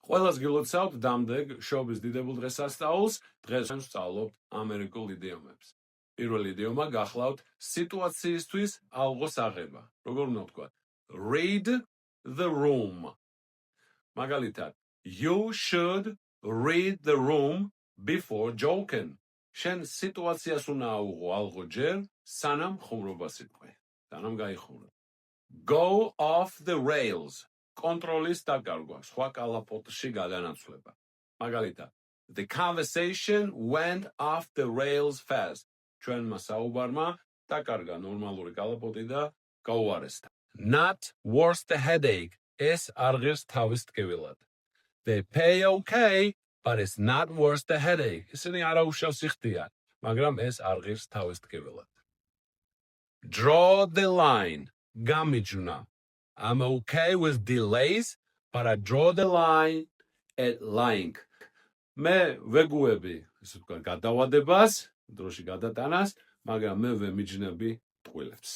ყველას გილოცავთ დამდეგ შობის დიდებულ დღესასწაულს. დღეს ვსწავლობთ ამერიკულ იდიომებს. პირველი იდიომა გახლავთ სიტუაციისთვის ალღოს აღება. როგორ უნდა ვთქვათ? Read the room. მაგალითად, you should read the room before joking. შენ სიტუაციას უნდა აუღო ალღო ჯერ, სანამ ხუმრობას იტყვი. სანამ გაიხუმრო. Go off the rails. კონტროლის დაკარგვა, სხვა კალაპოტში გადანაცვლება. მაგალითად, the conversation went off the rails fast. ჩვენმა საუბარმა დაკარგა ნორმალური კალაპოტი და გაუარესდა. Not worth the headache. ეს არ ღირს თავის ტკივილად. They pay okay, but it's not worth the headache. ისინი არაუშავს იხდიან, მაგრამ ეს არ ღირს თავის ტკივილად. Draw the line. გამიჯვნა. I'm okay with delays, but I draw the line at lying. მე ვეგუები, ისე ვთქვათ, გადავადებას, დროში გადატანას, მაგრამ მე ვემიჯნები ტყუილებს.